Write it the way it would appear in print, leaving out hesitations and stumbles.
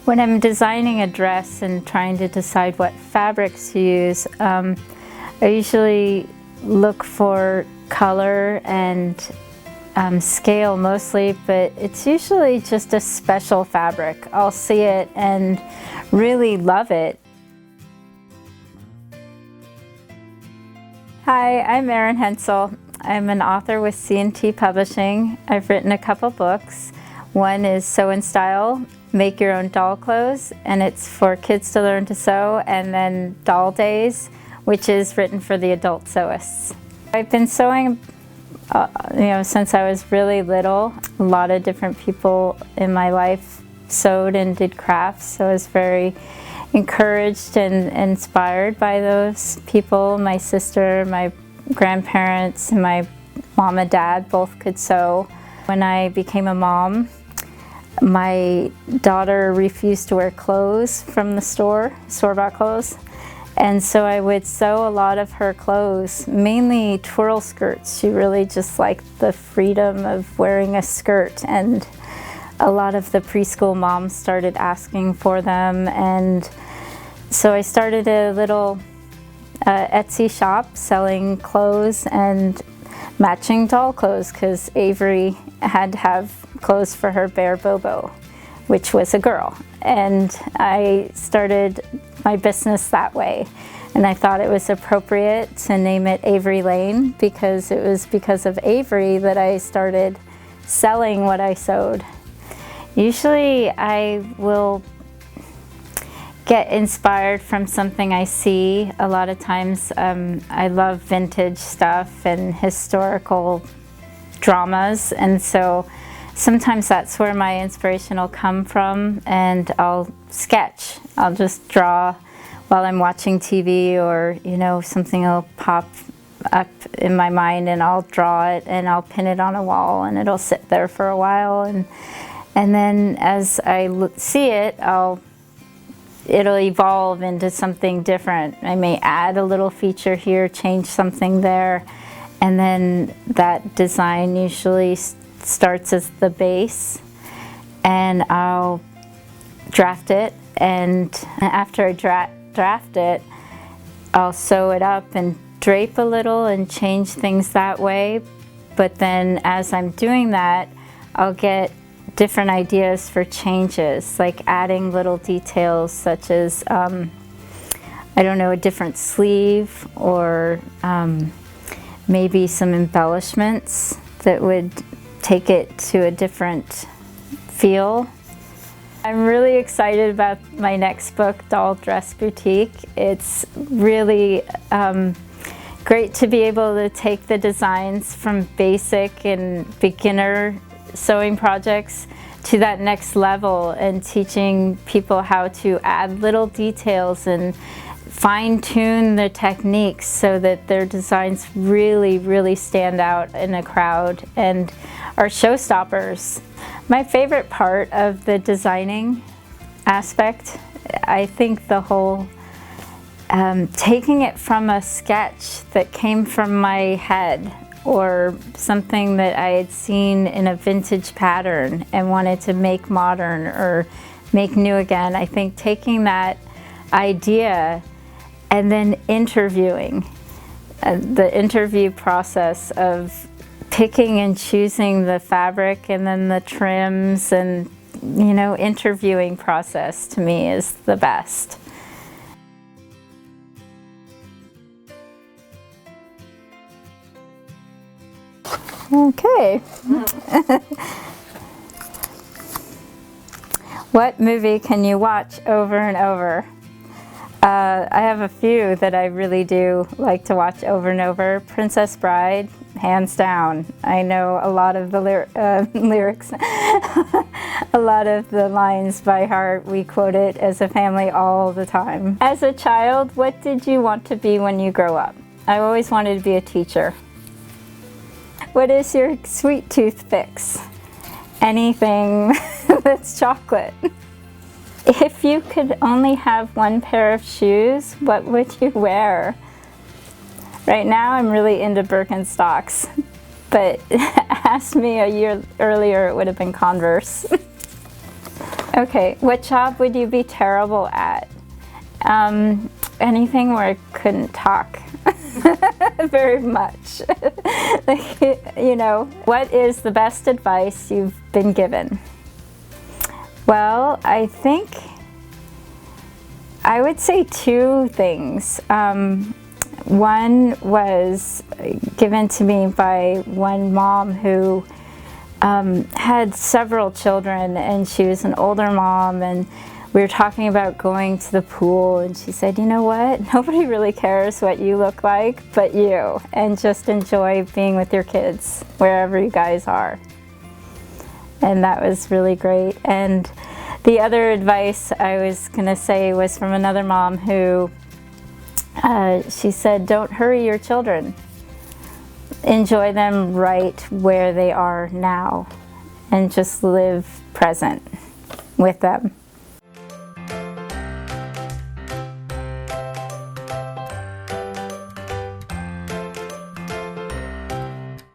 When I'm designing a dress and trying to decide what fabrics to use, I usually look for color and scale mostly, but it's usually just a special fabric. I'll see it and really love it. Hi, I'm Erin Hentzel. I'm an author with C&T Publishing. I've written a couple books. One is Sew and Style, Make Your Own Doll Clothes, and it's for kids to learn to sew, and then Doll Days, which is written for the adult sewists. I've been sewing since I was really little. A lot of different people in my life sewed and did crafts, so I was very encouraged and inspired by those people. My sister, my grandparents, and my mom and dad both could sew. When I became a mom, my daughter refused to wear clothes from the store-bought clothes, and so I would sew a lot of her clothes, mainly twirl skirts. She really just liked the freedom of wearing a skirt, and a lot of the preschool moms started asking for them, and so I started a little Etsy shop selling clothes and matching doll clothes, because Avery had to have clothes for her bear Bobo, which was a girl. And I started my business that way. And I thought it was appropriate to name it Avery Lane, because it was because of Avery that I started selling what I sewed. Usually I will get inspired from something I see. A lot of times I love vintage stuff and historical dramas, and so sometimes that's where my inspiration will come from, and I'll sketch. I'll just draw while I'm watching TV, or something will pop up in my mind and I'll draw it and I'll pin it on a wall, and it'll sit there for a while, and then as I see it, it'll evolve into something different. I may add a little feature here, change something there, and then that design usually starts as the base, and I'll draft it, and after I draft it, I'll sew it up and drape a little and change things that way. But then as I'm doing that, I'll get different ideas for changes, like adding little details such as, a different sleeve, or maybe some embellishments that would take it to a different feel. I'm really excited about my next book, Doll Dress Boutique. It's really great to be able to take the designs from basic and beginner sewing projects to that next level, and teaching people how to add little details and fine-tune the techniques so that their designs really, really stand out in a crowd and are showstoppers. My favorite part of the designing aspect, I think the whole taking it from a sketch that came from my head, or something that I had seen in a vintage pattern and wanted to make modern or make new again. I think taking that idea and then interviewing, the interview process of picking and choosing the fabric and then the trims, and interviewing process to me is the best. Okay. What movie can you watch over and over? I have a few that I really do like to watch over and over. Princess Bride, hands down. I know a lot of the lyrics, a lot of the lines by heart. We quote it as a family all the time. As a child, what did you want to be when you grow up? I always wanted to be a teacher. What is your sweet tooth fix? Anything that's chocolate. If you could only have one pair of shoes, what would you wear? Right now I'm really into Birkenstocks, but ask me a year earlier, it would have been Converse. Okay, what job would you be terrible at? Anything where I couldn't talk very much. Like, you know, what is the best advice you've been given? Well, I think I would say two things. One was given to me by one mom who had several children, and she was an older mom, and we were talking about going to the pool, and she said, you know what, nobody really cares what you look like but you, and just enjoy being with your kids wherever you guys are. And that was really great. And the other advice I was going to say was from another mom who she said, don't hurry your children. Enjoy them right where they are now and just live present with them.